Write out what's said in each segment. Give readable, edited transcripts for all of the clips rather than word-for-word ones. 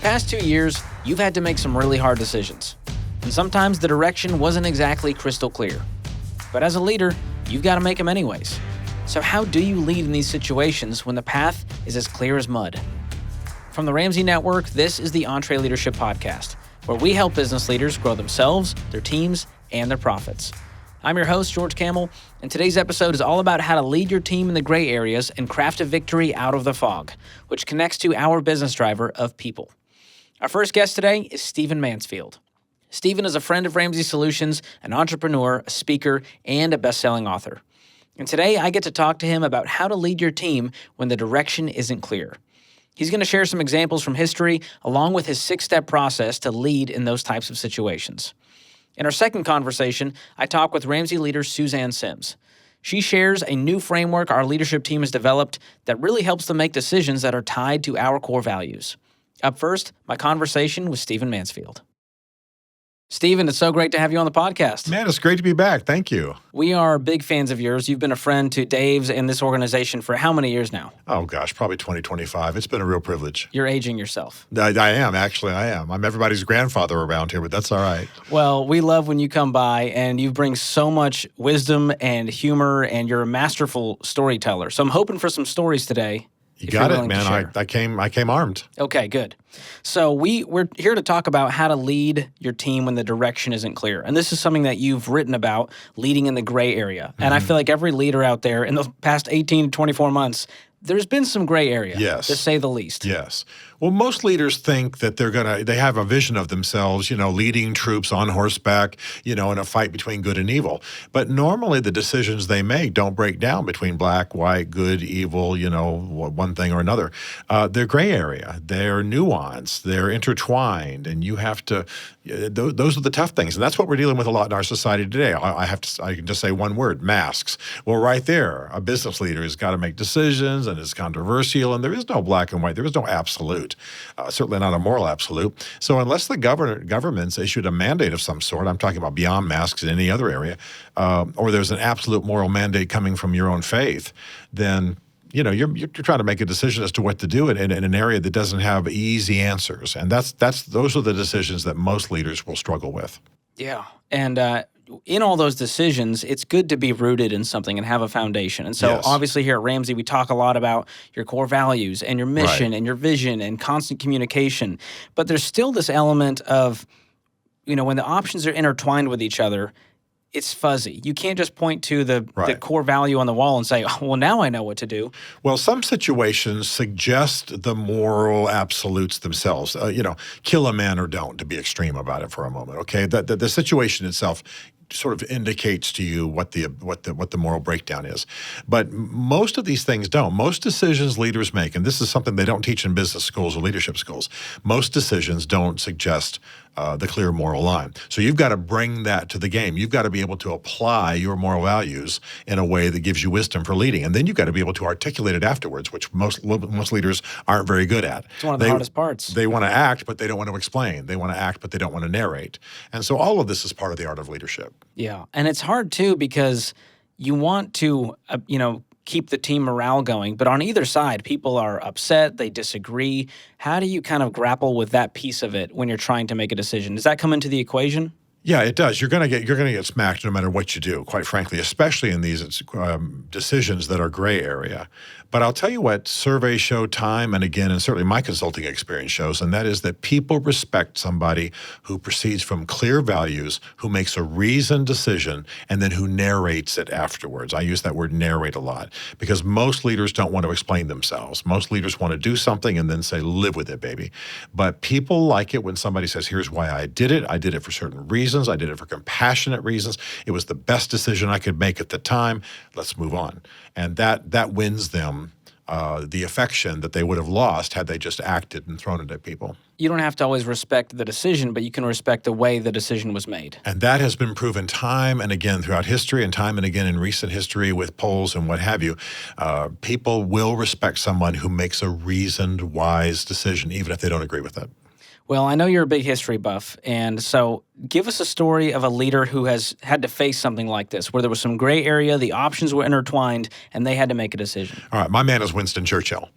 past 2 years, you've had to make some really hard decisions. And sometimes the direction wasn't exactly crystal clear. But as a leader, you've got to make them anyways. So how do you lead in these situations when the path is as clear as mud? From the Ramsey Network, this is the EntreLeadership Podcast, where we help business leaders grow themselves, their teams, and their profits. I'm your host, George Camel, and today's episode is all about how to lead your team in the gray areas and craft a victory out of the fog, which connects to our business driver of people. Our first guest today is Stephen Mansfield. Stephen is a friend of Ramsey Solutions, an entrepreneur, a speaker, and a best-selling author. And today I get to talk to him about how to lead your team when the direction isn't clear. He's going to share some examples from history, along with his 6-step process to lead in those types of situations. In our second conversation, I talk with Ramsey leader Suzanne Sims. She shares a new framework our leadership team has developed that really helps them make decisions that are tied to our core values. Up first, my conversation with Stephen Mansfield. Stephen, it's so great to have you on the podcast. Man, it's great to be back. Thank you. We are big fans of yours. You've been a friend to Dave's and this organization for how many years now? Oh, gosh, probably 2025. It's been a real privilege. You're aging yourself. I am, actually. I am. I'm everybody's grandfather around here, but that's all right. Well, we love when you come by and you bring so much wisdom and humor, and you're a masterful storyteller. So I'm hoping for some stories today. You got it, man. I came armed. Okay, good. So we're here to talk about how to lead your team when the direction isn't clear. And this is something that you've written about, leading in the gray area. And I feel like every leader out there in the past 18 to 24 months, there's been some gray area, yes, to say the least. Yes. Well, most leaders think that they have a vision of themselves, leading troops on horseback, in a fight between good and evil. But normally the decisions they make don't break down between black, white, good, evil, one thing or another. They're gray area. They're nuanced. They're intertwined. And you have to, those are the tough things. And that's what we're dealing with a lot in our society today. I can just say one word: masks. Well, right there, a business leader has got to make decisions, and it's controversial, and there is no black and white. There is no absolute. Certainly not a moral absolute. So unless the government's issued a mandate of some sort, I'm talking about beyond masks in any other area, or there's an absolute moral mandate coming from your own faith, then you're trying to make a decision as to what to do in an area that doesn't have easy answers, and those are the decisions that most leaders will struggle with. Yeah, and in all those decisions, it's good to be rooted in something and have a foundation. And so Yes. Obviously here at Ramsey, we talk a lot about your core values and your mission and your vision and constant communication. But there's still this element of, when the options are intertwined with each other, it's fuzzy. You can't just point to the core value on the wall and say, oh, well, now I know what to do. Well, some situations suggest the moral absolutes themselves. Kill a man or don't, to be extreme about it for a moment. Okay, the situation itself sort of indicates to you what the moral breakdown is. But most of these things don't. Most decisions leaders make, and this is something they don't teach in business schools or leadership schools, most decisions don't suggest the clear moral line. So you've got to bring that to the game. You've got to be able to apply your moral values in a way that gives you wisdom for leading. And then you've got to be able to articulate it afterwards, which most leaders aren't very good at. It's one of the hardest parts. They want to act, but they don't want to explain. They want to act, but they don't want to narrate. And so all of this is part of the art of leadership. Yeah, and it's hard too because you want to, keep the team morale going, but on either side, people are upset, they disagree. How do you kind of grapple with that piece of it when you're trying to make a decision? Does that come into the equation? Yeah, it does. You're gonna get smacked no matter what you do, quite frankly, especially in these decisions that are gray area. But I'll tell you what surveys show time and again, and certainly my consulting experience shows, and that is that people respect somebody who proceeds from clear values, who makes a reasoned decision, and then who narrates it afterwards. I use that word narrate a lot because most leaders don't want to explain themselves. Most leaders want to do something and then say, live with it, baby. But people like it when somebody says, here's why I did it. I did it for certain reasons. I did it for compassionate reasons. It was the best decision I could make at the time. Let's move on. And that wins them the affection that they would have lost had they just acted and thrown it at people. You don't have to always respect the decision, but you can respect the way the decision was made. And that has been proven time and again throughout history and time and again in recent history with polls and what have you. People will respect someone who makes a reasoned, wise decision, even if they don't agree with it. Well, I know you're a big history buff, and so Give us a story of a leader who has had to face something like this, where there was some gray area, the options were intertwined, and they had to make a decision. All right, my man is Winston Churchill.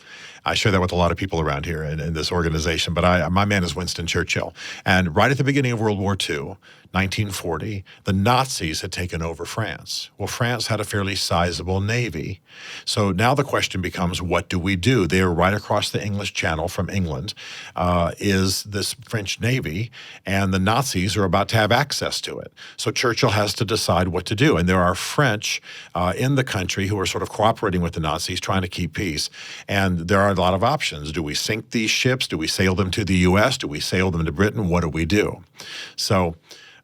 I share that with a lot of people around here in this organization, but my man is Winston Churchill. And right at the beginning of World War II, 1940, the Nazis had taken over France. Well, France had a fairly sizable navy. So now the question becomes, what do we do? They are right across the English Channel from England, is this French navy, and the Nazis are about to have access to it. So Churchill has to decide what to do. And there are French in the country who are sort of cooperating with the Nazis, trying to keep peace. And there are a lot of options. Do we sink these ships? Do we sail them to the U.S.? Do we sail them to Britain? What do we do? So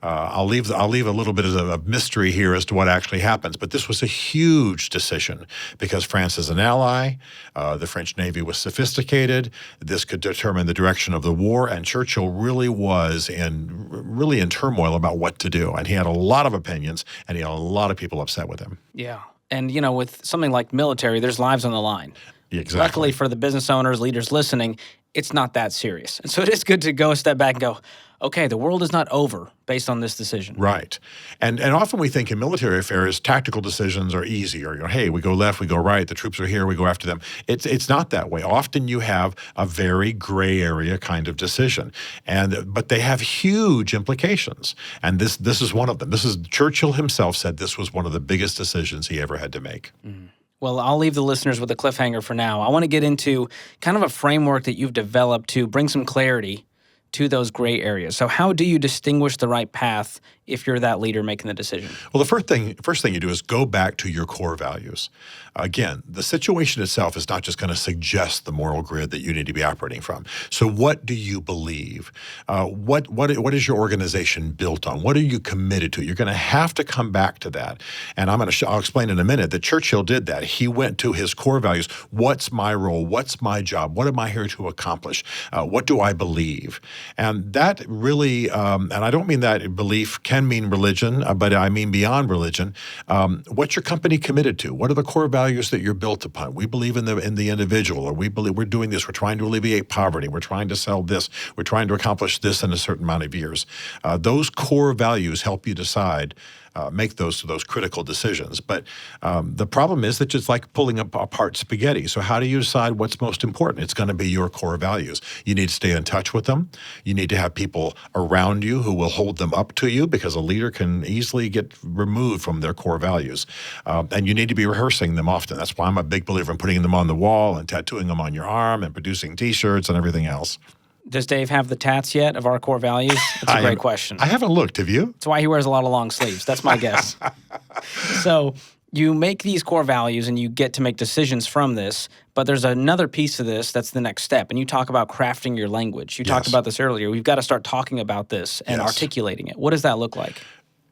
I'll leave a little bit of a mystery here as to what actually happens. But this was a huge decision because France is an ally. The French Navy was sophisticated. This could determine the direction of the war. And Churchill really was in turmoil about what to do. And he had a lot of opinions, and he had a lot of people upset with him. Yeah. And, with something like military, there's lives on the line. Exactly. Luckily for the business owners, leaders listening, it's not that serious. And so it is good to go a step back and go, okay, the world is not over based on this decision. Right. And often we think in military affairs, tactical decisions are easy. Or, hey, we go left, we go right, the troops are here, we go after them. It's not that way. Often you have a very gray area kind of decision. But they have huge implications. And this is one of them. Churchill himself said this was one of the biggest decisions he ever had to make. Mm-hmm. Well, I'll leave the listeners with a cliffhanger for now. I want to get into kind of a framework that you've developed to bring some clarity to those gray areas. So how do you distinguish the right path if you're that leader making the decision? Well, the first thing you do is go back to your core values. Again, the situation itself is not just going to suggest the moral grid that you need to be operating from. So what do you believe? What is your organization built on? What are you committed to? You're going to have to come back to that. And I'll explain in a minute that Churchill did that. He went to his core values. What's my role? What's my job? What am I here to accomplish? What do I believe? And that really, and I don't mean that belief can mean religion, but I mean beyond religion. What's your company committed to? What are the core values that you're built upon? We believe in the individual, or we believe we're doing this. We're trying to alleviate poverty. We're trying to sell this. We're trying to accomplish this in a certain amount of years. Those core values help you decide. Make those critical decisions. But the problem is that it's like pulling apart spaghetti. So how do you decide what's most important? It's going to be your core values. You need to stay in touch with them. You need to have people around you who will hold them up to you, because a leader can easily get removed from their core values. And you need to be rehearsing them often. That's why I'm a big believer in putting them on the wall and tattooing them on your arm and producing T-shirts and everything else. Does Dave have the tats yet of our core values? That's a great question. I haven't looked. Have you? That's why he wears a lot of long sleeves. That's my guess. So you make these core values and you get to make decisions from this, but there's another piece of this that's the next step. And you talk about crafting your language. You talked about this earlier. We've got to start talking about this and articulating it. What does that look like?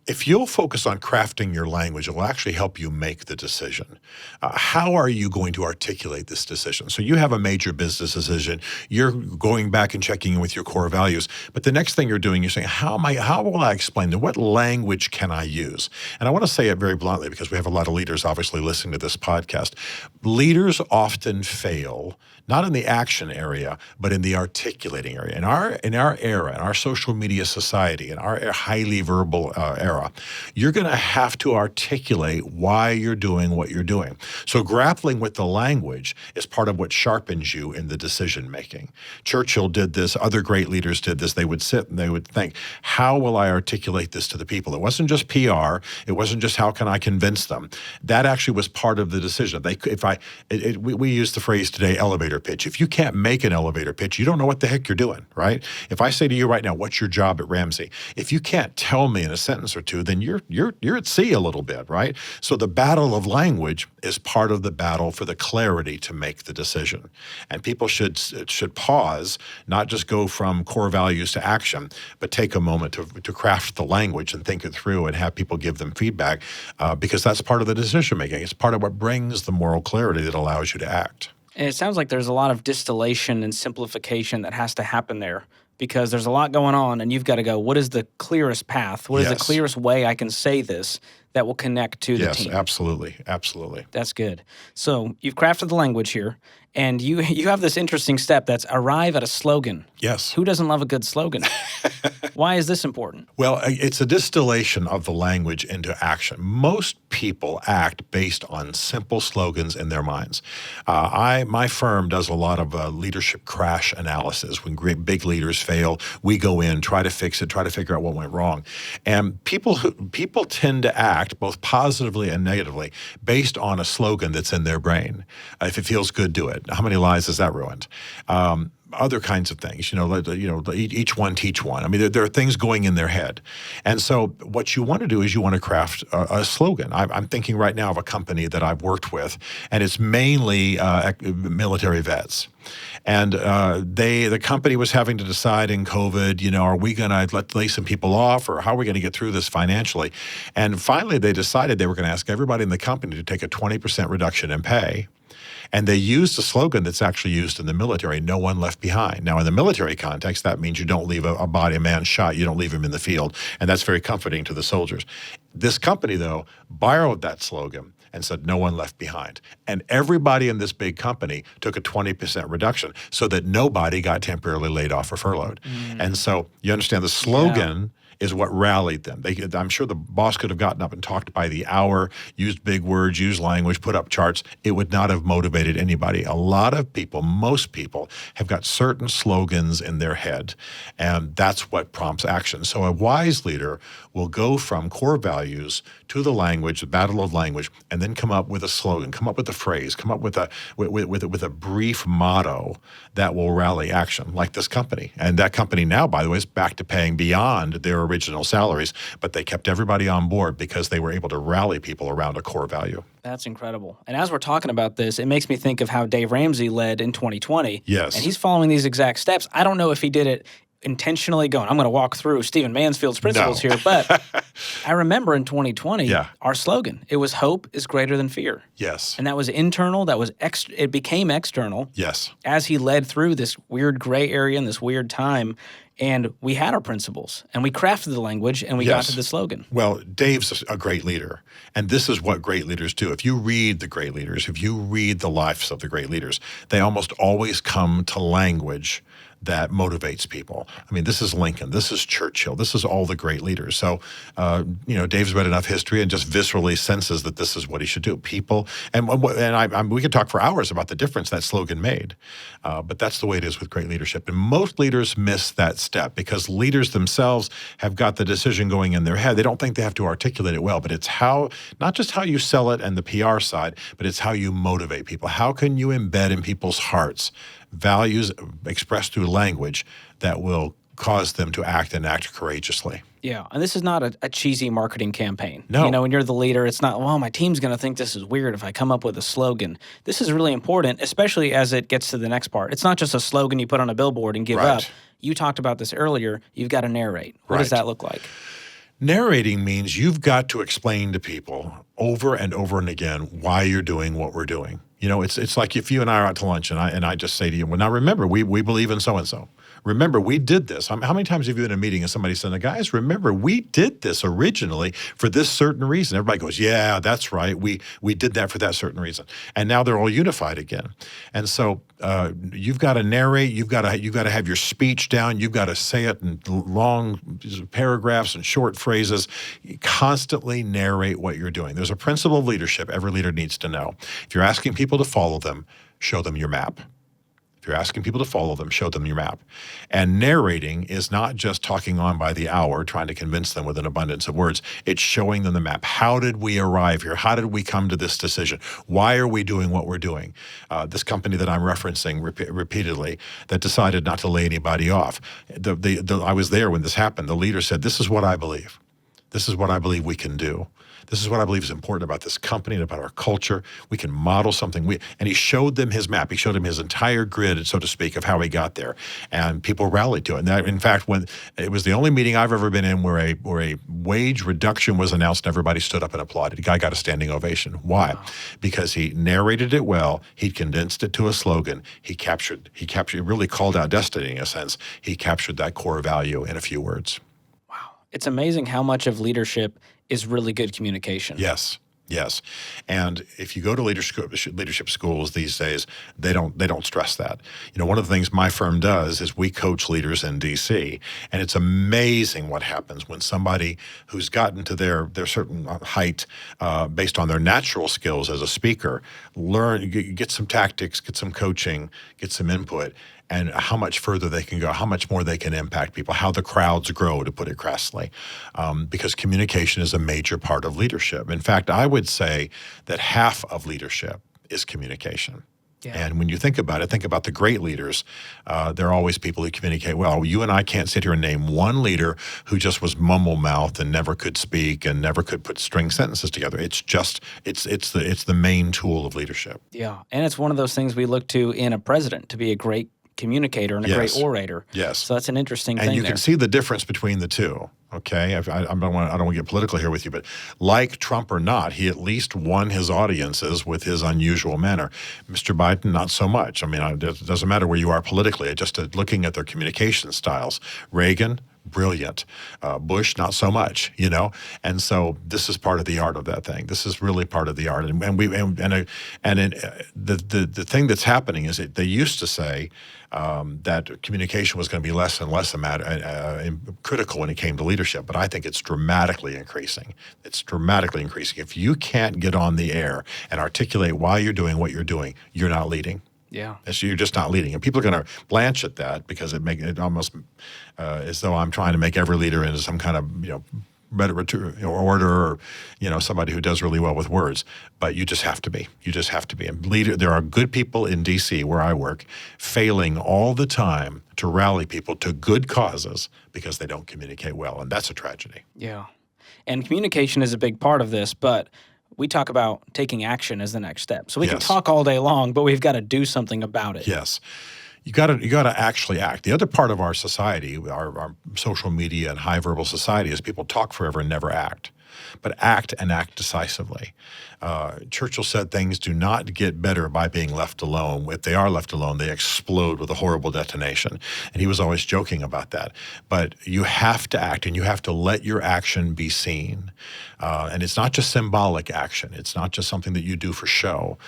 If you'll focus on crafting your language, it will actually help you make the decision. How are you going to articulate this decision? So you have a major business decision. You're going back and checking in with your core values. But the next thing you're doing, you're saying, how will I explain them? What language can I use? And I want to say it very bluntly, because we have a lot of leaders obviously listening to this podcast. Leaders often fail, not in the action area, but in the articulating area. In our era, in our social media society, in our highly verbal era, you're going to have to articulate why you're doing what you're doing. So grappling with the language is part of what sharpens you in the decision making. Churchill did this. Other great leaders did this. They would sit and they would think, how will I articulate this to the people? It wasn't just PR. It wasn't just how can I convince them. That actually was part of the decision. We use the phrase today, elevator pitch. If you can't make an elevator pitch, you don't know what the heck you're doing, right? If I say to you right now, what's your job at Ramsey? If you can't tell me in a sentence or two, then you're at sea a little bit, right? So the battle of language is part of the battle for the clarity to make the decision. And people should pause, not just go from core values to action, but take a moment to craft the language and think it through and have people give them feedback, because that's part of the decision making. It's part of what brings the moral clarity that allows you to act. And it sounds like there's a lot of distillation and simplification that has to happen there because there's a lot going on, and you've got to go, what is the clearest path? What is the Yes. clearest way I can say this that will connect to the Yes, team? absolutely. Absolutely. That's good. So you've crafted the language here, and you have this interesting step that's arrive at a slogan. Yes. Who doesn't love a good slogan? Why is this important? Well, it's a distillation of the language into action. Most people act based on simple slogans in their minds. My firm does a lot of leadership crash analysis. When big leaders fail, we go in, try to fix it, try to figure out what went wrong. And people tend to act both positively and negatively based on a slogan that's in their brain. If it feels good, do it. How many lives has that ruined? Other kinds of things, each one teach one. I mean, there are things going in their head. And so what you want to do is you want to craft a slogan. I'm thinking right now of a company that I've worked with, and it's mainly military vets. And the company was having to decide in COVID, are we going to lay some people off, or how are we going to get through this financially? And finally, they decided they were going to ask everybody in the company to take a 20% reduction in pay. And they used a slogan that's actually used in the military, no one left behind. Now, in the military context, that means you don't leave a man shot, you don't leave him in the field, and that's very comforting to the soldiers. This company, though, borrowed that slogan and said, no one left behind. And everybody in this big company took a 20% reduction so that nobody got temporarily laid off or furloughed. And so you understand the slogan is what rallied them. I'm sure the boss could have gotten up and talked by the hour, used big words, used language, put up charts. It would not have motivated anybody. A lot of people, most people, have got certain slogans in their head, and that's what prompts action. So a wise leader will go from core values to the language, the battle of language, and then come up with a slogan, come up with a phrase, come up with a brief motto that will rally action, like this company. And that company now, by the way, is back to paying beyond their original salaries, but they kept everybody on board because they were able to rally people around a core value. That's incredible. And as we're talking about this, it makes me think of how Dave Ramsey led in 2020. Yes. And he's following these exact steps. I don't know if he did it intentionally going, I'm going to walk through Stephen Mansfield's principles here, but I remember in 2020, our slogan, it was hope is greater than fear. Yes. And that was internal, it became external. Yes. As he led through this weird gray area and this weird time, and we had our principles, and we crafted the language, and we got to the slogan. Well, Dave's a great leader, and this is what great leaders do. If you read the great leaders, if you read the lives of the great leaders, they almost always come to language that motivates people. I mean, this is Lincoln, this is Churchill, this is all the great leaders. So, Dave's read enough history and just viscerally senses that this is what he should do. People, and we could talk for hours about the difference that slogan made, but that's the way it is with great leadership. And most leaders miss that step because leaders themselves have got the decision going in their head. They don't think they have to articulate it well, but it's not just how you sell it and the PR side, but it's how you motivate people. How can you embed in people's hearts values expressed through language that will cause them to act and act courageously? Yeah, and this is not a cheesy marketing campaign. No. When you're the leader, it's not, well, my team's going to think this is weird if I come up with a slogan. This is really important, especially as it gets to the next part. It's not just a slogan you put on a billboard and give up. You talked about this earlier. You've got to narrate. What does that look like? Narrating means you've got to explain to people over and over and again why you're doing what we're doing. It's like if you and I are out to lunch and I just say to you, well, now remember, we believe in so-and-so. Remember, we did this. How many times have you been in a meeting and somebody said, guys, remember, we did this originally for this certain reason. Everybody goes, yeah, that's right. We did that for that certain reason. And now they're all unified again. And so you've got to narrate. You've got to have your speech down. You've got to say it in long paragraphs and short phrases. You constantly narrate what you're doing. There's a principle of leadership every leader needs to know. If you're asking people to follow them, show them your map. If you're asking people to follow them, show them your map. And narrating is not just talking on by the hour, trying to convince them with an abundance of words. It's showing them the map. How did we arrive here? How did we come to this decision? Why are we doing what we're doing? This company that I'm referencing repeatedly that decided not to lay anybody off. I was there when this happened. The leader said, this is what I believe. This is what I believe we can do. This is what I believe is important about this company and about our culture. We can model something. And he showed them his map. He showed them his entire grid, so to speak, of how he got there. And people rallied to it. And that, in fact, when it was the only meeting I've ever been in where a wage reduction was announced and everybody stood up and applauded. The guy got a standing ovation. Why? Wow. Because he narrated it well. He condensed it to a slogan. He really called out destiny in a sense. He captured that core value in a few words. Wow. It's amazing how much of leadership is really good communication. Yes. Yes. And if you go to leadership schools these days, they don't stress that. You know, one of the things my firm does is we coach leaders in DC, and it's amazing what happens when somebody who's gotten to their certain height based on their natural skills as a speaker, get some tactics, get some coaching, get some input, and how much further they can go, how much more they can impact people, how the crowds grow, to put it crassly, because communication is a major part of leadership. In fact, I would say that half of leadership is communication. Yeah. And when you think about it, think about the great leaders. They're always people who communicate well. You and I can't sit here and name one leader who just was mumble-mouthed and never could speak and never could put string sentences together. It's the main tool of leadership. Yeah, and it's one of those things we look to in a president to be a great communicator and a great orator. Yes. So that's an interesting thing And you there. can see the difference between the two, okay? I don't want to get political here with you, but like Trump or not, he at least won his audiences with his unusual manner. Mr. Biden, not so much. I mean, it doesn't matter where you are politically. Just looking at their communication styles. Reagan, brilliant. Bush, not so much, you know? And so this is part of the art of that thing. This is really part of the art. The thing that's happening is they used to say that communication was going to be less and less critical when it came to leadership, but I think it's dramatically increasing. It's dramatically increasing. If you can't get on the air and articulate why you're doing what you're doing, you're not leading. Yeah. So you're just not leading. And people are going to blanch at that because it almost as though I'm trying to make every leader into some kind of, rhetoric or orator or, somebody who does really well with words. But you just have to be. You just have to be. And there are good people in D.C. where I work failing all the time to rally people to good causes because they don't communicate well. And that's a tragedy. Yeah. And communication is a big part of this, but we talk about taking action as the next step. So we can talk all day long, but we've got to do something about it. Yes. You got to actually act. The other part of our society, our social media and high verbal society, is people talk forever and never act. But act and act decisively. Churchill said things do not get better by being left alone. If they are left alone, they explode with a horrible detonation. And he was always joking about that. But you have to act, and you have to let your action be seen. And it's not just symbolic action. It's not just something that you do for show.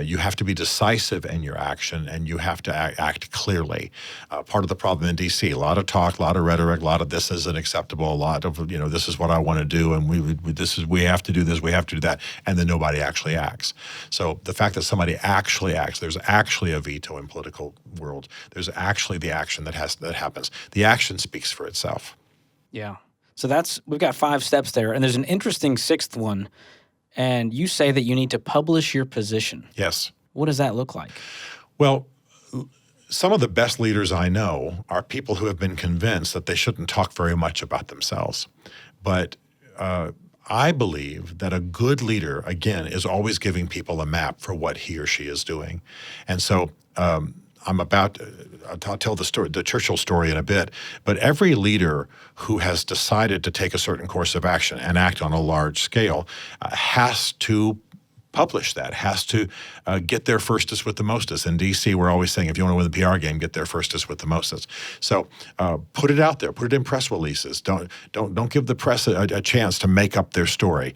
You have to be decisive in your action, and you have to act clearly. Part of the problem in D.C., a lot of talk, a lot of rhetoric, a lot of this isn't acceptable, a lot of, this is what I want to do, and we have to do this, we have to do that, and then nobody actually acts. So the fact that somebody actually acts, there's actually a veto in political world. There's actually the action that happens. The action speaks for itself. Yeah. So we've got 5 steps there, and there's an interesting 6th one, and you say that you need to publish your position. Yes. What does that look like? Well, some of the best leaders I know are people who have been convinced that they shouldn't talk very much about themselves. But I believe that a good leader, again, is always giving people a map for what he or she is doing. And so I'll tell the Churchill story in a bit, but every leader who has decided to take a certain course of action and act on a large scale has to publish that, has to get there firstest with the mostest. In D.C., we're always saying, if you want to win the PR game, get there firstest with the mostest. So put it out there. Put it in press releases. Don't give the press a chance to make up their story.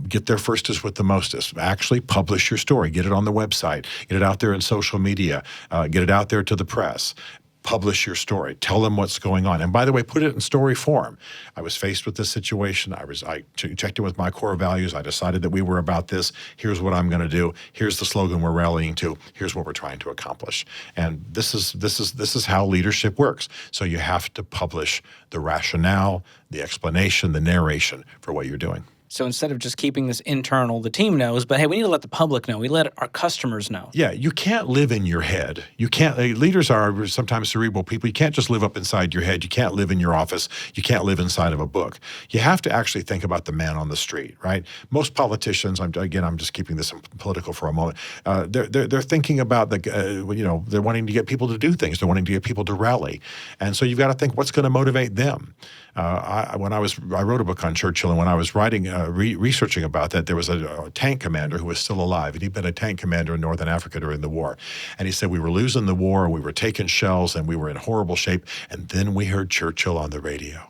Get there firstest with the mostest. Actually publish your story. Get it on the website. Get it out there in social media. Get it out there to the press. Publish your story. Tell them what's going on. And by the way, put it in story form. I was faced with this situation. I checked in with my core values. I decided that we were about this. Here's what I'm going to do. Here's the slogan we're rallying to. Here's what we're trying to accomplish. And this is how leadership works. So you have to publish the rationale, the explanation, the narration for what you're doing. So instead of just keeping this internal, the team knows, but hey, we need to let the public know. We let our customers know. Yeah, you can't live in your head. You can't. Leaders are sometimes cerebral people. You can't just live up inside your head. You can't live in your office. You can't live inside of a book. You have to actually think about the man on the street, right? Most politicians, I'm just keeping this political for a moment. They're thinking about they're wanting to get people to do things. They're wanting to get people to rally, and so you've got to think what's going to motivate them. I wrote a book on Churchill, and when I was writing, researching about that, there was a tank commander who was still alive, and he'd been a tank commander in Northern Africa during the war. And he said, we were losing the war, we were taking shells, and we were in horrible shape. And then we heard Churchill on the radio.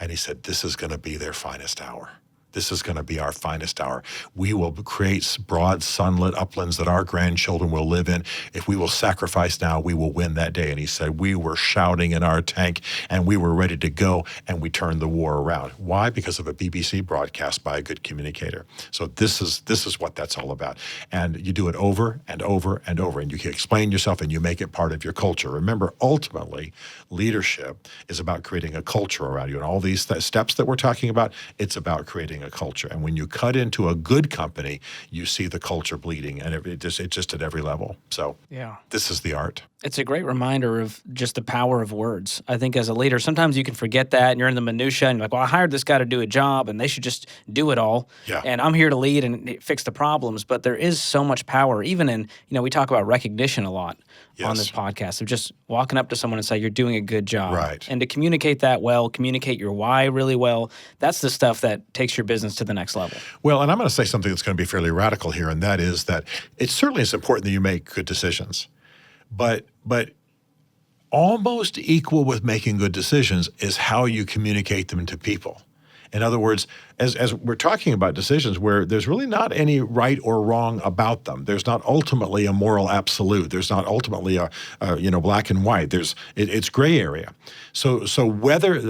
And he said, this is going to be their finest hour. This is going to be our finest hour. We will create broad sunlit uplands that our grandchildren will live in. If we will sacrifice now, we will win that day. And he said, we were shouting in our tank and we were ready to go, and we turned the war around. Why? Because of a BBC broadcast by a good communicator. So this is what that's all about. And you do it over and over and over, and you can explain yourself and you make it part of your culture. Remember, ultimately, leadership is about creating a culture around you. And all these steps that we're talking about, it's about creating a culture. And when you cut into a good company, you see the culture bleeding, and it's just at every level. So yeah, this is the art. It's a great reminder of just the power of words. I think as a leader, sometimes you can forget that, and you're in the minutia, and you're like, well, I hired this guy to do a job, and they should just do it all. Yeah. And I'm here to lead and fix the problems. But there is so much power, even in, we talk about recognition a lot on this podcast, of just walking up to someone and say, you're doing a good job. Right. And to communicate that well, communicate your why really well, that's the stuff that takes your business to the next level. Well, and I'm going to say something that's going to be fairly radical here, and that is that it certainly is important that you make good decisions. But almost equal with making good decisions is how you communicate them to people. In other words, as we're talking about decisions where there's really not any right or wrong about them. There's not ultimately a moral absolute. There's not ultimately a black and white. It's gray area. So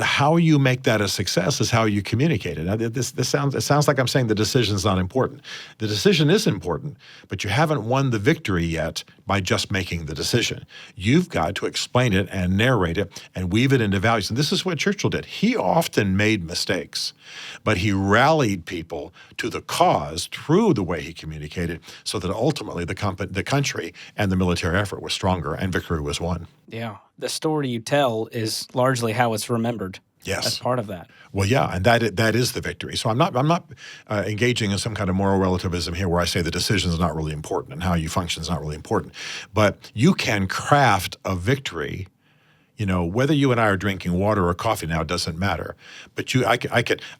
how you make that a success is how you communicate it. Now, it sounds like I'm saying the decision is not important. The decision is important, but you haven't won the victory yet by just making the decision. You've got to explain it and narrate it and weave it into values. And this is what Churchill did. He often made mistakes, but he rallied people to the cause through the way he communicated, so that ultimately the country and the military effort was stronger and victory was won. Yeah. The story you tell is largely how it's remembered. Yes. As part of that. Well, yeah, and that is the victory. So I'm not engaging in some kind of moral relativism here where I say the decision is not really important and how you function is not really important. But you can craft a victory. Whether you and I are drinking water or coffee now doesn't matter. But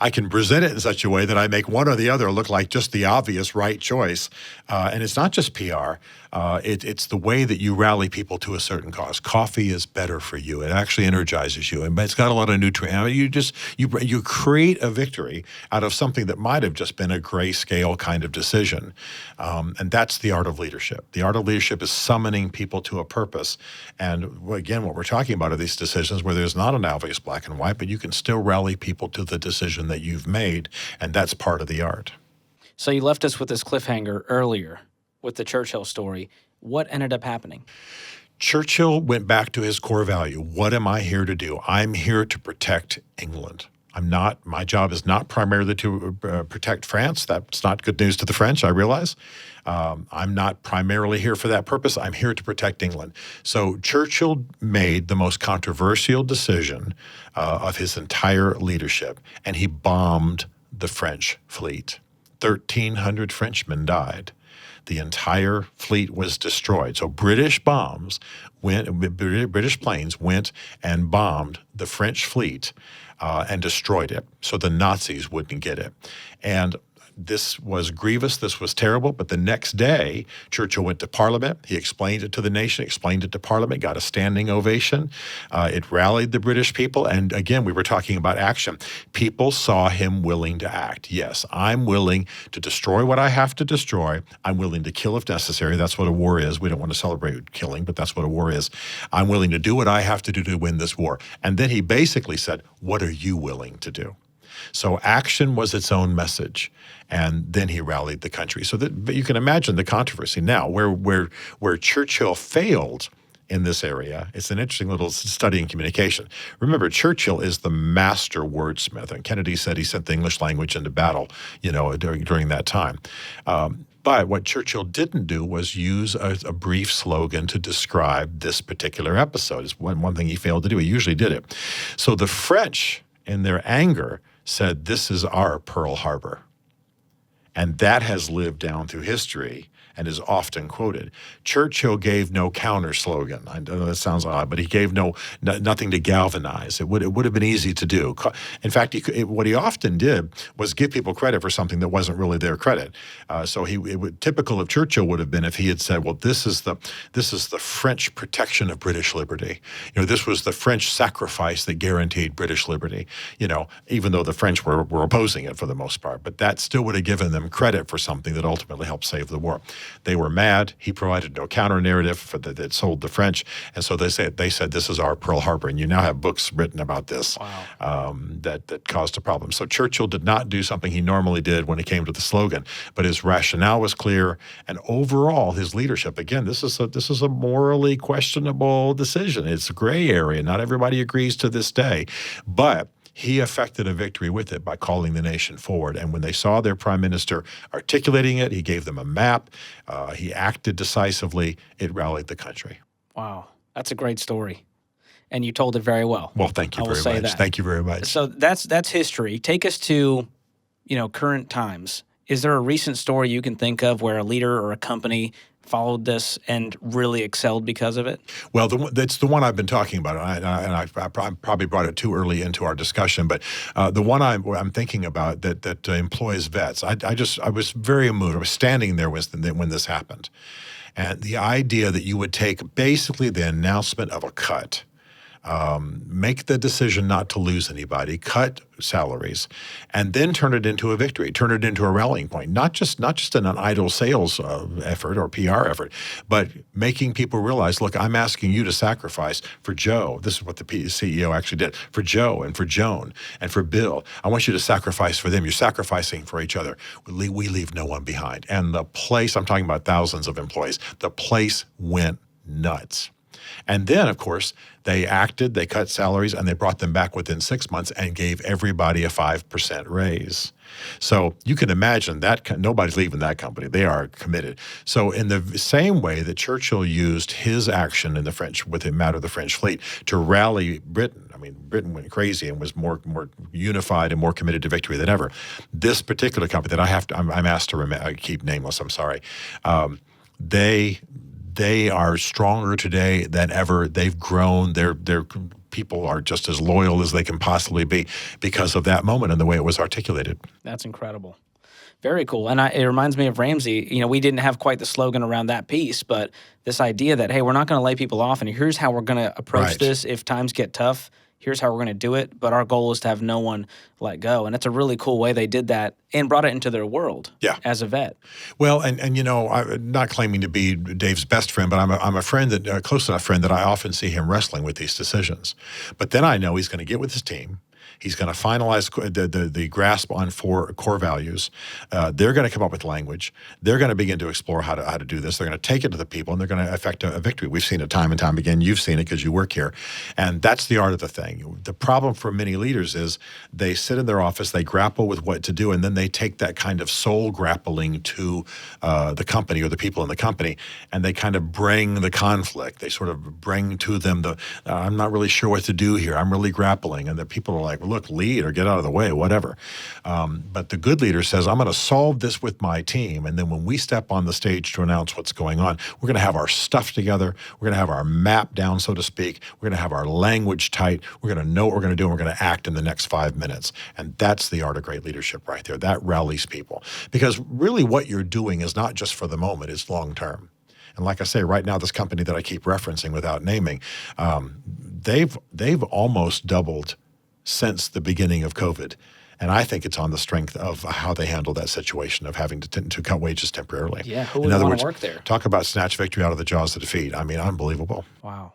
I can present it in such a way that I make one or the other look like just the obvious right choice. And it's not just PR. It's the way that you rally people to a certain cause. Coffee is better for you. It actually energizes you, and it's got a lot of nutrients. You create a victory out of something that might have just been a grayscale kind of decision, and that's the art of leadership. The art of leadership is summoning people to a purpose. And again, what we're talking about are these decisions where there's not an obvious black and white, but you can still rally people to the decision that you've made, and that's part of the art. So you left us with this cliffhanger earlier with the Churchill story. What ended up happening? Churchill went back to his core value. What am I here to do? I'm here to protect England. My job is not primarily to protect France. That's not good news to the French, I realize. I'm not primarily here for that purpose. I'm here to protect England. So Churchill made the most controversial decision of his entire leadership, and he bombed the French fleet. 1,300 Frenchmen died. The entire fleet was destroyed. So British planes went and bombed the French fleet and destroyed it, so the Nazis wouldn't get it. And this was grievous, this was terrible, but the next day, Churchill went to Parliament. He explained it to the nation, explained it to Parliament, got a standing ovation. It rallied the British people, and again, we were talking about action. People saw him willing to act. Yes, I'm willing to destroy what I have to destroy. I'm willing to kill if necessary. That's what a war is. We don't want to celebrate killing, but that's what a war is. I'm willing to do what I have to do to win this war. And then he basically said, what are you willing to do? So action was its own message, and then he rallied the country. But you can imagine the controversy. Now, where Churchill failed in this area. It's an interesting little study in communication. Remember, Churchill is the master wordsmith, and Kennedy said he sent the English language into battle, during that time. But what Churchill didn't do was use a brief slogan to describe this particular episode. It's one thing he failed to do. He usually did it. So the French, in their anger, said, "This is our Pearl Harbor." And that has lived down through history and is often quoted. Churchill gave no counter slogan. I know that sounds odd, but he gave nothing to galvanize. It would have been easy to do. In fact, what he often did was give people credit for something that wasn't really their credit. Typical of Churchill would have been if he had said, "Well, this is the French protection of British liberty. This was the French sacrifice that guaranteed British liberty." Even though the French were opposing it for the most part, but that still would have given them credit for something that ultimately helped save the war. They were mad. He provided no counter narrative that sold the French, and so they said, "This is our Pearl Harbor." And you now have books written about this. Wow. That caused a problem. So Churchill did not do something he normally did when it came to the slogan, but his rationale was clear, and overall his leadership. Again, this is a morally questionable decision. It's a gray area. Not everybody agrees to this day, but he effected a victory with it by calling the nation forward. And when they saw their prime minister articulating it, he gave them a map. He acted decisively. It rallied the country. Wow. That's a great story. And you told it very well. Well, thank you very much. Thank you very much. So that's history. Take us to, current times. Is there a recent story you can think of where a leader or a company followed this and really excelled because of it? Well, that's the one I've been talking about, and I probably brought it too early into our discussion. But the one I'm thinking about that employs vets, I was very moved. I was standing there when this happened, and the idea that you would take basically the announcement of a cut. Make the decision not to lose anybody, cut salaries, and then turn it into a victory, turn it into a rallying point. Not just an idle sales effort or PR effort, but making people realize, look, I'm asking you to sacrifice for Joe. This is what the CEO actually did. For Joe and for Joan and for Bill. I want you to sacrifice for them. You're sacrificing for each other. We leave no one behind. And the place, I'm talking about thousands of employees, the place went nuts. And then, of course, they acted, they cut salaries, and they brought them back within 6 months and gave everybody a 5% raise. So you can imagine that nobody's leaving that company. They are committed. So in the same way that Churchill used his action with the matter of the French fleet to rally Britain, Britain went crazy and was more unified and more committed to victory than ever. This particular company that I'm asked to keep nameless, I'm sorry, they are stronger today than ever. They've grown. Their people are just as loyal as they can possibly be because of that moment and the way it was articulated. That's incredible. Very cool. And it reminds me of Ramsey. We didn't have quite the slogan around that piece, but this idea that, hey, we're not going to lay people off, and here's how we're going to approach this if times get tough. Here's how we're going to do it, but our goal is to have no one let go. And it's a really cool way they did that and brought it into their world as a vet. Well, and I'm not claiming to be Dave's best friend, but I'm a friend a close enough friend that I often see him wrestling with these decisions. But then I know he's going to get with his team. He's going to finalize the grasp on 4 core values. They're going to come up with language. They're going to begin to explore how to do this. They're going to take it to the people, and they're going to effect a victory. We've seen it time and time again. You've seen it because you work here. And that's the art of the thing. The problem for many leaders is they sit in their office, they grapple with what to do, and then they take that kind of soul grappling to the company or the people in the company, and they kind of bring the conflict. They sort of bring to them I'm not really sure what to do here. I'm really grappling. And the people are like, well, look, lead or get out of the way, whatever. But the good leader says, I'm going to solve this with my team. And then when we step on the stage to announce what's going on, we're going to have our stuff together. We're going to have our map down, so to speak. We're going to have our language tight. We're going to know what we're going to do, and we're going to act in the next 5 minutes. And that's the art of great leadership right there. That rallies people. Because really what you're doing is not just for the moment, it's long term. And like I say, right now, this company that I keep referencing without naming, they've almost doubled since the beginning of COVID. And I think it's on the strength of how they handle that situation of having to cut wages temporarily. Yeah, who would want to work there? Talk about snatch victory out of the jaws of defeat. Unbelievable. Wow.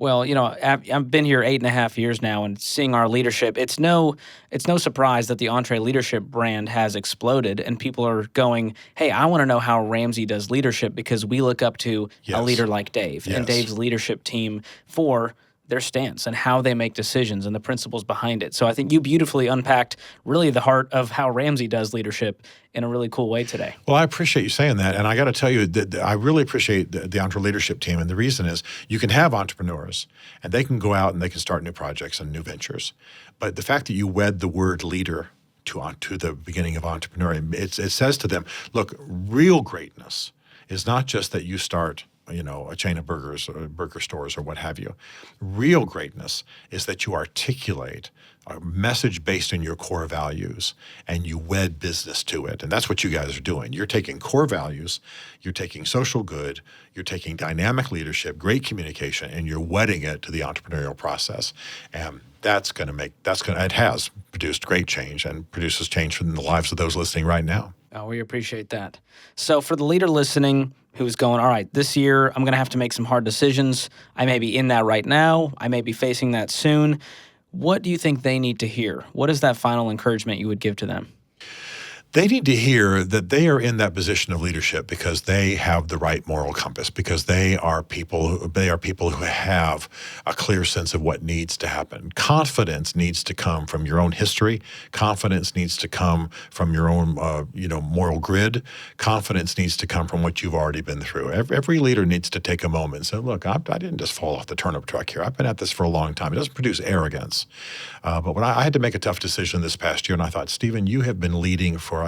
Well, I've been here 8.5 years now, and seeing our leadership, it's no surprise that the EntreLeadership brand has exploded, and people are going, "Hey, I want to know how Ramsey does leadership because we look up to a leader like Dave and Dave's leadership team for their stance and how they make decisions and the principles behind it." So I think you beautifully unpacked really the heart of how Ramsey does leadership in a really cool way today. Well, I appreciate you saying that. And I got to tell you that I really appreciate the EntreLeadership team. And the reason is you can have entrepreneurs and they can go out and they can start new projects and new ventures. But the fact that you wed the word leader to the beginning of entrepreneur, it says to them, look, real greatness is not just that you start a chain of burgers or burger stores or what have you. Real greatness is that you articulate a message based on your core values and you wed business to it. And that's what you guys are doing. You're taking core values, you're taking social good, you're taking dynamic leadership, great communication, and you're wedding it to the entrepreneurial process. And it has produced great change and produces change in the lives of those listening right now. Oh, we appreciate that. So for the leader listening who's going, all right, this year I'm going to have to make some hard decisions. I may be in that right now. I may be facing that soon. What do you think they need to hear? What is that final encouragement you would give to them? They need to hear that they are in that position of leadership because they have the right moral compass, because they are people who have a clear sense of what needs to happen. Confidence needs to come from your own history. Confidence needs to come from your own moral grid. Confidence needs to come from what you've already been through. Every leader needs to take a moment and say, look, I didn't just fall off the turnip truck here. I've been at this for a long time. It doesn't produce arrogance. But when I had to make a tough decision this past year, and I thought, Stephen, you have been leading for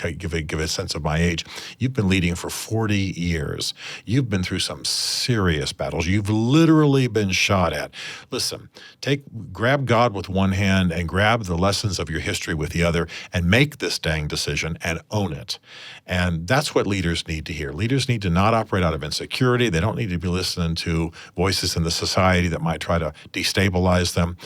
give a sense of my age. You've been leading for 40 years. You've been through some serious battles. You've literally been shot at. Listen, grab God with one hand and grab the lessons of your history with the other and make this dang decision and own it. And that's what leaders need to hear. Leaders need to not operate out of insecurity. They don't need to be listening to voices in the society that might try to destabilize them.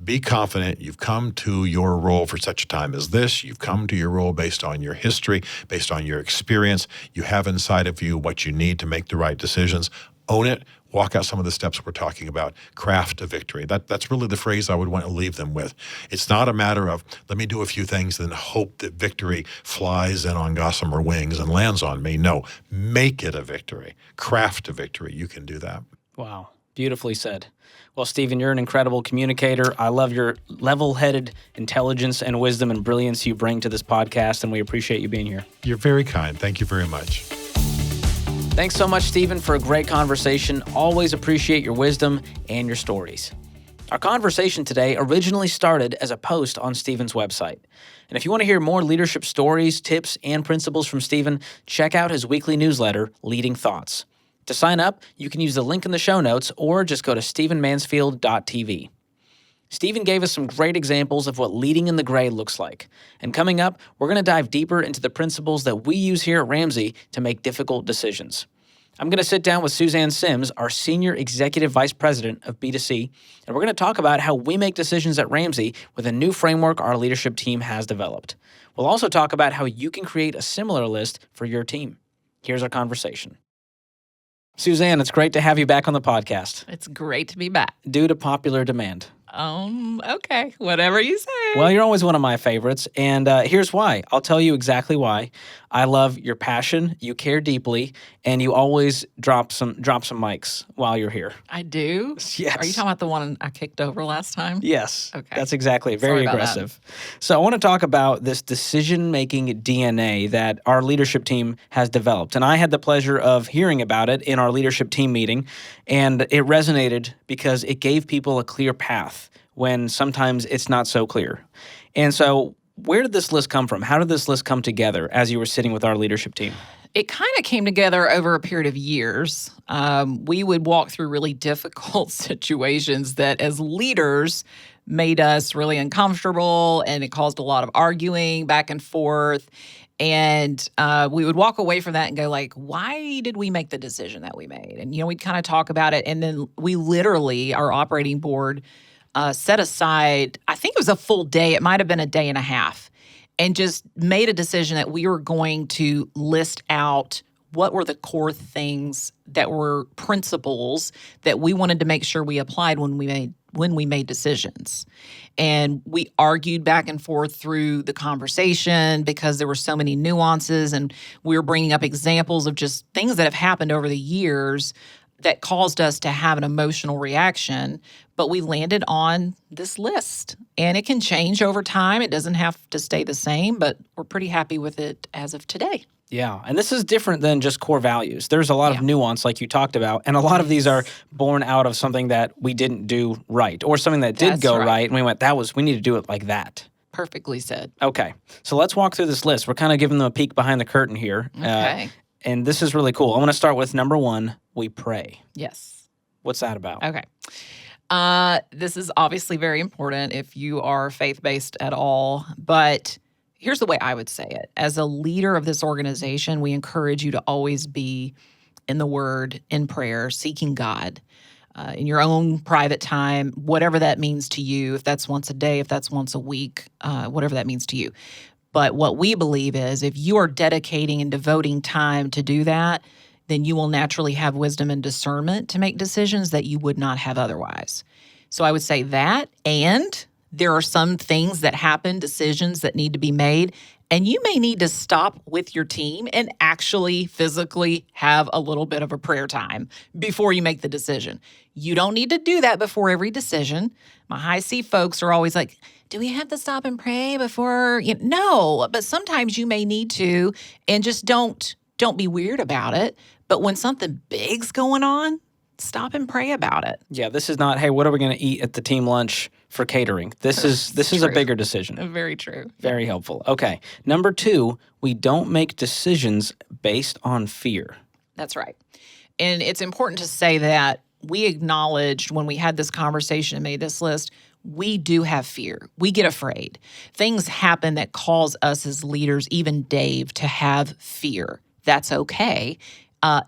Be confident. You've come to your role for such a time as this. You've come to your role based on your history, based on your experience. You have inside of you what you need to make the right decisions. Own it. Walk out some of the steps we're talking about. Craft a victory. That's really the phrase I would want to leave them with. It's not a matter of, let me do a few things and hope that victory flies in on gossamer wings and lands on me. No, make it a victory. Craft a victory. You can do that. Wow. Beautifully said. Well, Stephen, you're an incredible communicator. I love your level-headed intelligence and wisdom and brilliance you bring to this podcast, and we appreciate you being here. You're very kind. Thank you very much. Thanks so much, Stephen, for a great conversation. Always appreciate your wisdom and your stories. Our conversation today originally started as a post on Stephen's website. And if you want to hear more leadership stories, tips, and principles from Stephen, check out his weekly newsletter, Leading Thoughts. To sign up, you can use the link in the show notes or just go to stephenmansfield.tv. Stephen gave us some great examples of what leading in the gray looks like. And coming up, we're going to dive deeper into the principles that we use here at Ramsey to make difficult decisions. I'm going to sit down with Suzanne Sims, our Senior Executive Vice President of B2C, and we're going to talk about how we make decisions at Ramsey with a new framework our leadership team has developed. We'll also talk about how you can create a similar list for your team. Here's our conversation. Suzanne, it's great to have you back on the podcast. It's great to be back. Due to popular demand. Okay. Whatever you say. Well, you're always one of my favorites, and here's why. I'll tell you exactly why. I love your passion, you care deeply, and you always drop some mics while you're here. I do? Yes. Are you talking about the one I kicked over last time? Yes. Okay. That's exactly it. Very aggressive. So I want to talk about this decision-making DNA that our leadership team has developed. And I had the pleasure of hearing about it in our leadership team meeting, and it resonated because it gave people a clear path when sometimes it's not so clear. And so where did this list come from? How did this list come together as you were sitting with our leadership team? It kind of came together over a period of years. We would walk through really difficult situations that as leaders made us really uncomfortable, and it caused a lot of arguing back and forth. And we would walk away from that and go like, why did we make the decision that we made? And, we'd kind of talk about it. And then we literally, our operating board, set aside, I think it was a full day, it might have been a day and a half, and just made a decision that we were going to list out what were the core things that were principles that we wanted to make sure we applied when we made decisions. And we argued back and forth through the conversation because there were so many nuances, and we were bringing up examples of just things that have happened over the years that caused us to have an emotional reaction. But we landed on this list, and it can change over time. It doesn't have to stay the same, but we're pretty happy with it as of today. Yeah, and this is different than just core values. There's a lot of nuance like you talked about, and a lot of these are born out of something that we didn't do right or something that did go right, and we went, we need to do it like that. Perfectly said. Okay, so let's walk through this list. We're kind of giving them a peek behind the curtain here. Okay. And this is really cool. I want to start with number 1, we pray. Yes. What's that about? Okay. This is obviously very important if you are faith-based at all, but here's the way I would say it. As a leader of this organization, we encourage you to always be in the Word, in prayer, seeking God, in your own private time, whatever that means to you, if that's once a day, if that's once a week, whatever that means to you. But what we believe is if you are dedicating and devoting time to do that, then you will naturally have wisdom and discernment to make decisions that you would not have otherwise. So I would say that, and there are some things that happen, decisions that need to be made, and you may need to stop with your team and actually physically have a little bit of a prayer time before you make the decision. You don't need to do that before every decision. My high C folks are always like, do we have to stop and pray before? No, but sometimes you may need to, and just don't be weird about it. But when something big's going on, stop and pray about it. Yeah, this is not, hey, what are we going to eat at the team lunch for catering? This is a bigger decision. Very true. Very helpful. Okay. Number 2, we don't make decisions based on fear. That's right. And it's important to say that we acknowledged when we had this conversation and made this list, we do have fear. We get afraid. Things happen that cause us as leaders, even Dave, to have fear. That's okay.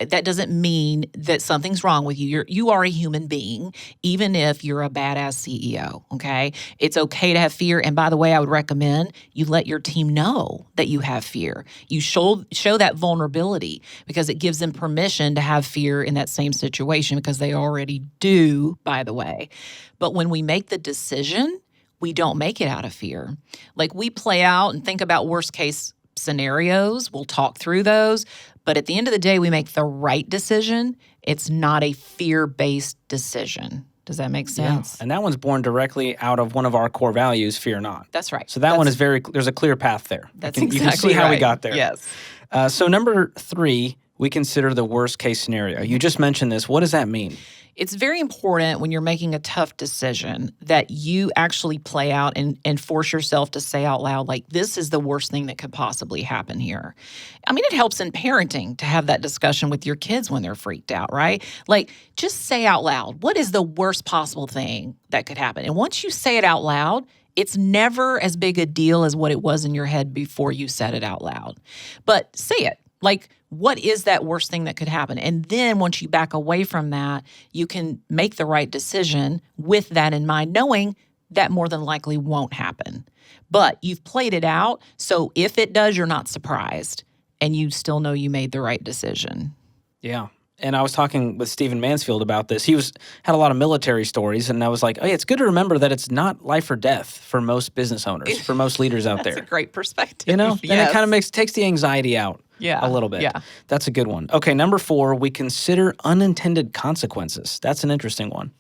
That doesn't mean that something's wrong with you. You are a human being, even if you're a badass CEO, okay? It's okay to have fear. And by the way, I would recommend you let your team know that you have fear. You show that vulnerability because it gives them permission to have fear in that same situation because they already do, by the way. But when we make the decision, we don't make it out of fear. Like we play out and think about worst case scenarios. We'll talk through those. But at the end of the day, we make the right decision. It's not a fear-based decision. Does that make sense? Yeah. And that one's born directly out of one of our core values, fear not. That's right. So one is there's a clear path there. That's You can see how we got there. Yes. So number 3, we consider the worst case scenario. You just mentioned this. What does that mean? It's very important when you're making a tough decision that you actually play out and force yourself to say out loud, like, this is the worst thing that could possibly happen here. I mean, it helps in parenting to have that discussion with your kids when they're freaked out, right? Like, just say out loud, what is the worst possible thing that could happen? And once you say it out loud, it's never as big a deal as what it was in your head before you said it out loud. But say it. Like, what is that worst thing that could happen? And then once you back away from that, you can make the right decision with that in mind, knowing that more than likely won't happen. But you've played it out, so if it does, you're not surprised, and you still know you made the right decision. Yeah. And I was talking with Stephen Mansfield about this. He had a lot of military stories, and I was like, hey, it's good to remember that it's not life or death for most business owners, for most leaders out there. That's a great perspective. You know? Yes. And it kind of takes the anxiety out a little bit. Yeah. That's a good one. Okay, number 4, we consider unintended consequences. That's an interesting one.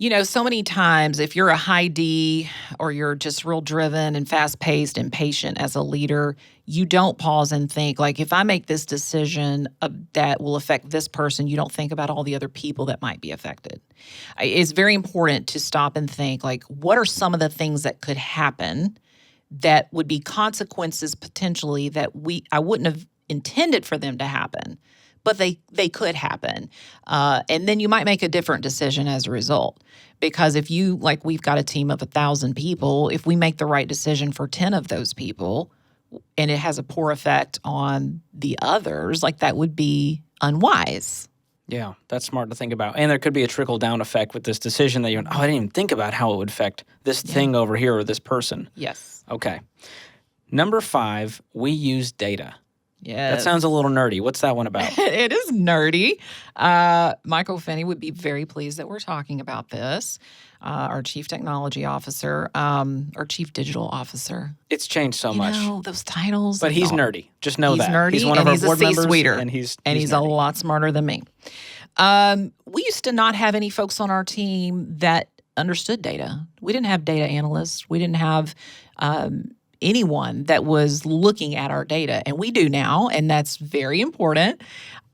You know, so many times if you're a high D or you're just real driven and fast-paced and patient as a leader, you don't pause and think, like, if I make this decision that will affect this person, you don't think about all the other people that might be affected. It's very important to stop and think, like, what are some of the things that could happen that would be consequences potentially that I wouldn't have intended for them to happen, but they could happen. And then you might make a different decision as a result. Because if we've got a team of 1,000 people, if we make the right decision for 10 of those people and it has a poor effect on the others, like, that would be unwise. Yeah, that's smart to think about. And there could be a trickle-down effect with this decision that I didn't even think about how it would affect this thing over here or this person. Yes. Okay. Number 5, we use data. Yes. That sounds a little nerdy. What's that one about? It is nerdy. Michael Finney would be very pleased that we're talking about this. Our Chief Technology Officer, our Chief Digital Officer. It's changed so much. Those titles. But he's nerdy. Just know he's that. Nerdy, he's one of and our he's board a members. C-suiter, And he's a nerdy. lot smarter than me. We used to not have any folks on our team that understood data. We didn't have data analysts. We didn't have anyone that was looking at our data, and we do now, and that's very important.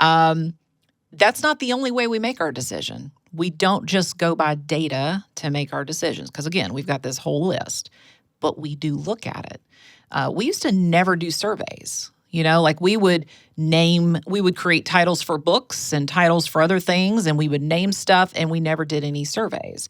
That's not the only way we make our decision. We don't just go by data to make our decisions because, again, we've got this whole list, but we do look at it. We used to never do surveys. Like we would create titles for books and titles for other things, and we would name stuff, and we never did any surveys.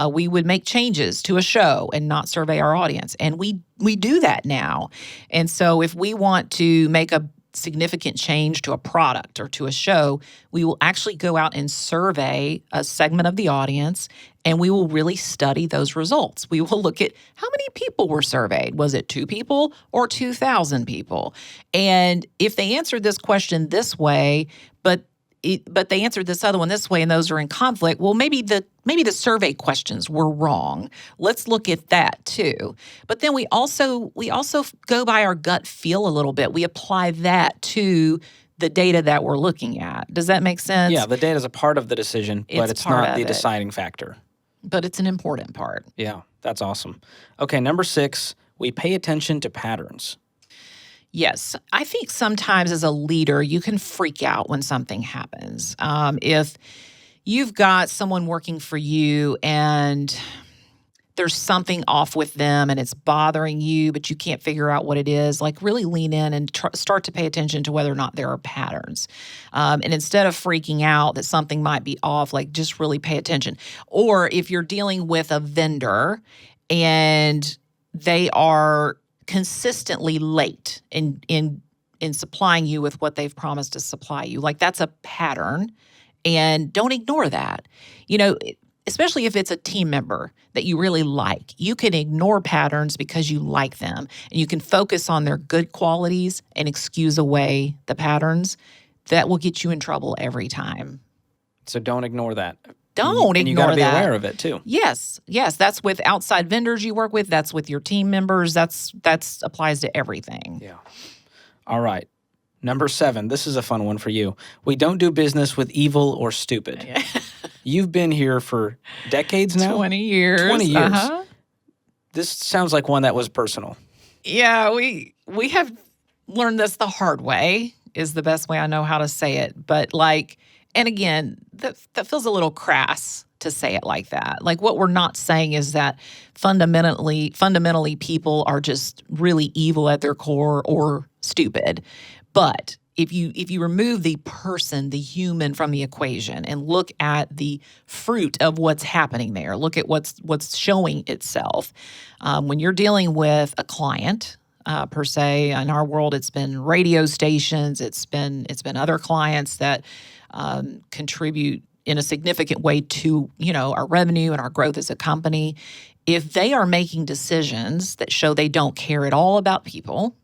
We would make changes to a show and not survey our audience, and we do that now. And so if we want to make a significant change to a product or to a show, we will actually go out and survey a segment of the audience, and we will really study those results. We will look at how many people were surveyed. Was it 2 people or 2,000 people? And if they answered this question this way, but they answered this other one this way, and those are in conflict, well, maybe the survey questions were wrong. Let's look at that too. But then we also go by our gut feel a little bit. We apply that to the data that we're looking at. Does that make sense? Yeah, the data is a part of the decision, but it's not the deciding factor. But it's an important part. Yeah, that's awesome. Okay, number 6, we pay attention to patterns. Yes. I think sometimes as a leader, you can freak out when something happens. If you've got someone working for you and there's something off with them and it's bothering you, but you can't figure out what it is, like really lean in and start to pay attention to whether or not there are patterns. And instead of freaking out that something might be off, like just really pay attention. Or if you're dealing with a vendor and they are consistently late in supplying you with what they've promised to supply you. Like that's a pattern, and don't ignore that. Especially if it's a team member that you really like. You can ignore patterns because you like them, and you can focus on their good qualities and excuse away the patterns. That will get you in trouble every time. So don't ignore that. Don't ignore that. And you got to be aware of it too. Yes. That's with outside vendors you work with. That's with your team members. That's applies to everything. Yeah. All right. Number 7. This is a fun one for you. We don't do business with evil or stupid. You've been here for decades now? 20 years. 20 years. Uh-huh. This sounds like one that was personal. Yeah, we have learned this the hard way is the best way I know how to say it. But and again, that feels a little crass to say it like that. Like what we're not saying is that fundamentally people are just really evil at their core or stupid. But if you remove the person, the human from the equation and look at the fruit of what's happening there, look at what's showing itself. When you're dealing with a client, per se, in our world, it's been radio stations, it's been other clients that contribute in a significant way to, our revenue and our growth as a company. If they are making decisions that show they don't care at all about people,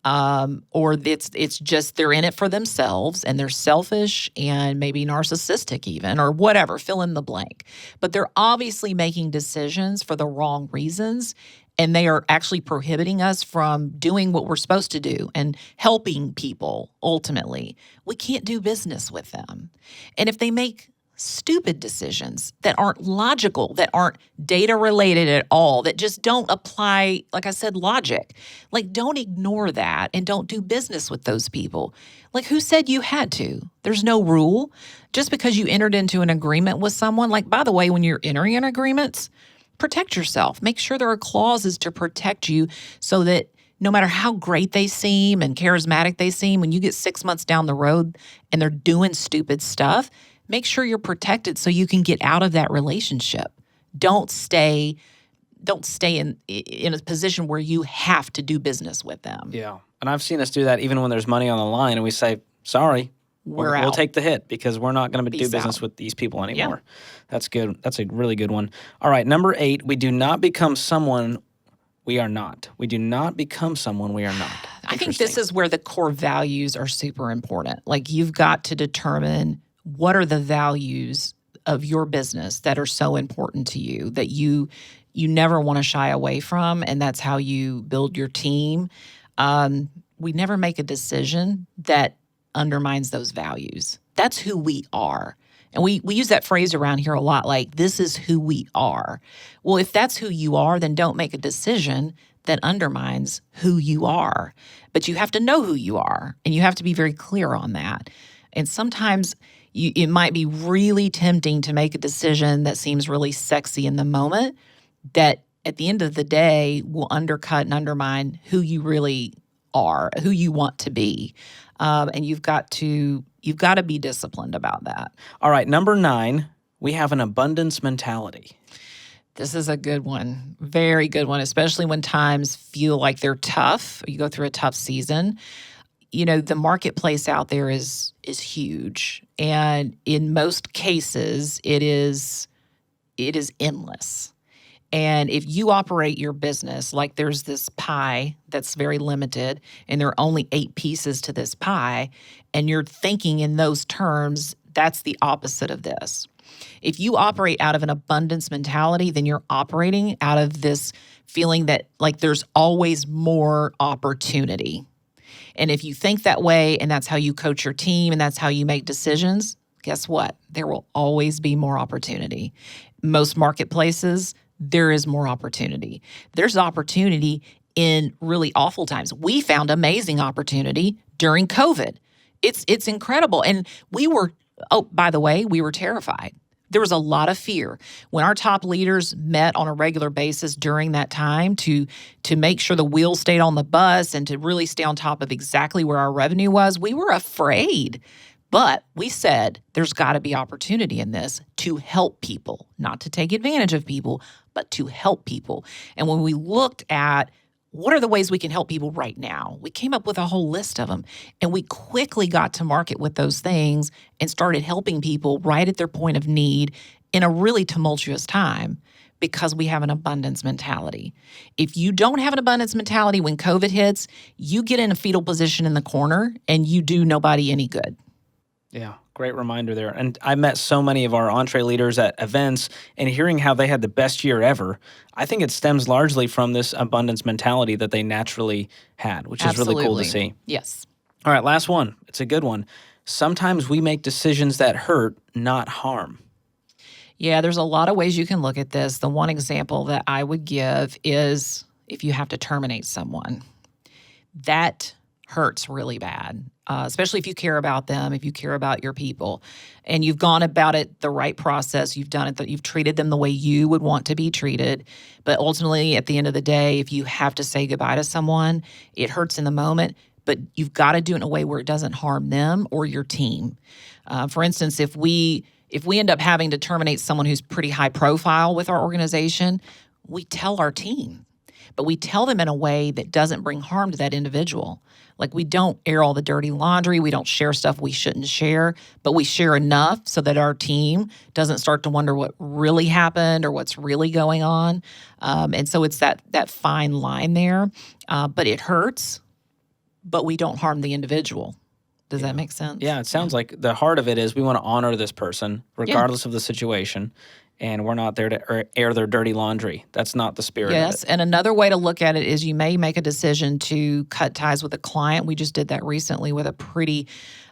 or it's just they're in it for themselves and they're selfish and maybe narcissistic even, or whatever, fill in the blank. But they're obviously making decisions for the wrong reasons, and they are actually prohibiting us from doing what we're supposed to do and helping people ultimately. We can't do business with them. And if they make stupid decisions that aren't logical, that aren't data related at all, that just don't apply, like I said, logic, don't ignore that and don't do business with those people. Who said you had to? There's no rule. Just because you entered into an agreement with someone, by the way, when you're entering in agreements, protect yourself. Make sure there are clauses to protect you so that no matter how great they seem and charismatic they seem, when you get 6 months down the road and they're doing stupid stuff, make sure you're protected so you can get out of that relationship. Don't stay in a position where you have to do business with them. Yeah. And I've seen us do that even when there's money on the line and we say, sorry, we'll take the hit because we're not going to do business with these people anymore. Yeah. That's good. That's a really good one. All right. Number 8, we do not become someone we are not. We do not become someone we are not. I think this is where the core values are super important. Like you've got to determine what are the values of your business that are so important to you that you never want to shy away from, and that's how you build your team. We never make a decision that undermines those values. That's who we are. And we use that phrase around here a lot, like, this is who we are. Well, if that's who you are, then don't make a decision that undermines who you are. But you have to know who you are, and you have to be very clear on that. And sometimes it might be really tempting to make a decision that seems really sexy in the moment that at the end of the day will undercut and undermine who you really are, who you want to be. And you've got to be disciplined about that. All right, number 9, we have an abundance mentality. This is a good one, very good one, especially when times feel like they're tough. You go through a tough season. You know, the marketplace out there is huge, and in most cases, it is endless. And if you operate your business like there's this pie that's very limited and there are only 8 pieces to this pie, and you're thinking in those terms, that's the opposite of this. If you operate out of an abundance mentality, then you're operating out of this feeling that like there's always more opportunity. And if you think that way and that's how you coach your team and that's how you make decisions, guess what? There will always be more opportunity. Most marketplaces, there is more opportunity. There's opportunity in really awful times. We found amazing opportunity during COVID. It's incredible. And we were terrified. There was a lot of fear. When our top leaders met on a regular basis during that time to make sure the wheels stayed on the bus and to really stay on top of exactly where our revenue was, we were afraid. But we said there's got to be opportunity in this to help people, not to take advantage of people, but to help people. And when we looked at what are the ways we can help people right now, we came up with a whole list of them. And we quickly got to market with those things and started helping people right at their point of need in a really tumultuous time because we have an abundance mentality. If you don't have an abundance mentality when COVID hits, you get in a fetal position in the corner and you do nobody any good. Yeah, great reminder there. And I met so many of our Entre leaders at events, and hearing how they had the best year ever, I think it stems largely from this abundance mentality that they naturally had, which is really cool to see. Yes. All right, last one. It's a good one. Sometimes we make decisions that hurt, not harm. Yeah, there's a lot of ways you can look at this. The one example that I would give is if you have to terminate someone. That hurts really bad, especially if you care about them, if you care about your people, and you've gone about it the right process. You've done it, you've treated them the way you would want to be treated. But ultimately, at the end of the day, if you have to say goodbye to someone, it hurts in the moment, but you've got to do it in a way where it doesn't harm them or your team. For instance, if we end up having to terminate someone who's pretty high profile with our organization, we tell our team, but we tell them in a way that doesn't bring harm to that individual. Like, we don't air all the dirty laundry. We don't share stuff we shouldn't share, but we share enough so that our team doesn't start to wonder what really happened or what's really going on. And so it's that fine line there, but it hurts, but we don't harm the individual. Does that make sense? Yeah, it sounds like the heart of it is we want to honor this person regardless of the situation. And we're not there to air their dirty laundry. That's not the spirit of it. Yes, and another way to look at it is you may make a decision to cut ties with a client. We just did that recently with a client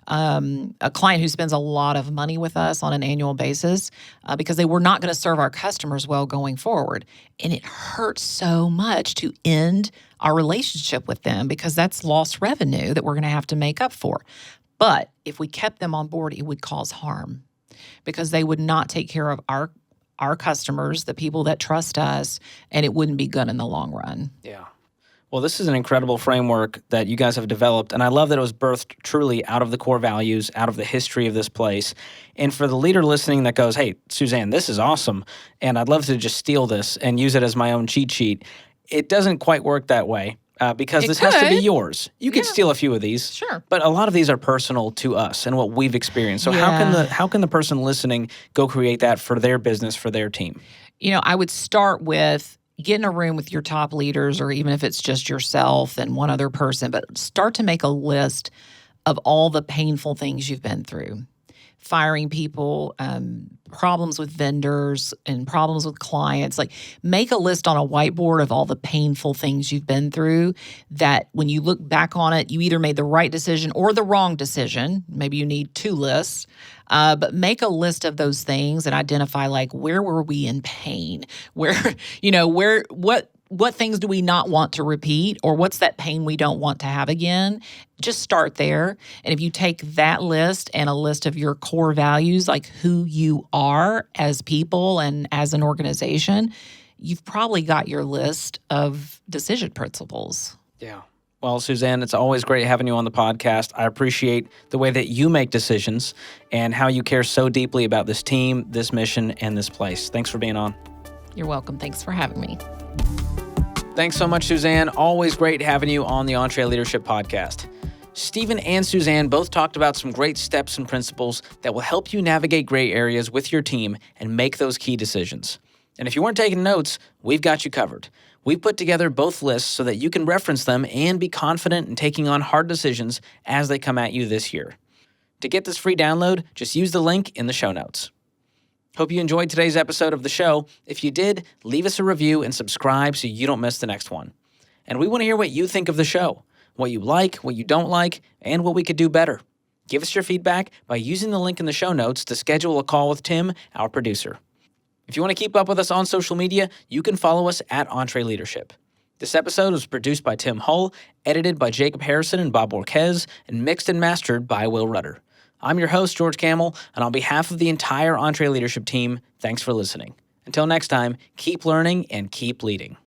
who spends a lot of money with us on an annual basis because they were not going to serve our customers well going forward. And it hurts so much to end our relationship with them because that's lost revenue that we're going to have to make up for. But if we kept them on board, it would cause harm because they would not take care of our customers, the people that trust us, and it wouldn't be good in the long run. Yeah. Well, this is an incredible framework that you guys have developed, and I love that it was birthed truly out of the core values, out of the history of this place. And for the leader listening that goes, hey, Suzanne, this is awesome, and I'd love to just steal this and use it as my own cheat sheet, it doesn't quite work that way. Because this has to be yours. You could steal a few of these, sure, but a lot of these are personal to us and what we've experienced. So how can the person listening go create that for their business, for their team? You know, I would start with get in a room with your top leaders, or even if it's just yourself and one other person, but start to make a list of all the painful things you've been through. Firing people, problems with vendors, and problems with clients. Like, make a list on a whiteboard of all the painful things you've been through that when you look back on it, you either made the right decision or the wrong decision. Maybe you need two lists. But make a list of those things and identify, like, where were we in pain? What things do we not want to repeat, or what's that pain we don't want to have again? Just start there. And if you take that list and a list of your core values, like who you are as people and as an organization, you've probably got your list of decision principles. Yeah. Well, Suzanne, it's always great having you on the podcast. I appreciate the way that you make decisions and how you care so deeply about this team, this mission, and this place. Thanks for being on. You're welcome. Thanks for having me. Thanks so much, Suzanne. Always great having you on the EntreLeadership podcast. Stephen and Suzanne both talked about some great steps and principles that will help you navigate gray areas with your team and make those key decisions. And if you weren't taking notes, we've got you covered. We've put together both lists so that you can reference them and be confident in taking on hard decisions as they come at you this year. To get this free download, just use the link in the show notes. Hope you enjoyed today's episode of the show. If you did, leave us a review and subscribe so you don't miss the next one. And we want to hear what you think of the show, what you like, what you don't like, and what we could do better. Give us your feedback by using the link in the show notes to schedule a call with Tim, our producer. If you want to keep up with us on social media, you can follow us at EntreLeadership. This episode was produced by Tim Hull, edited by Jacob Harrison and Bob Borquez, and mixed and mastered by Will Rudder. I'm your host, George Camel, and on behalf of the entire EntreLeadership team, thanks for listening. Until next time, keep learning and keep leading.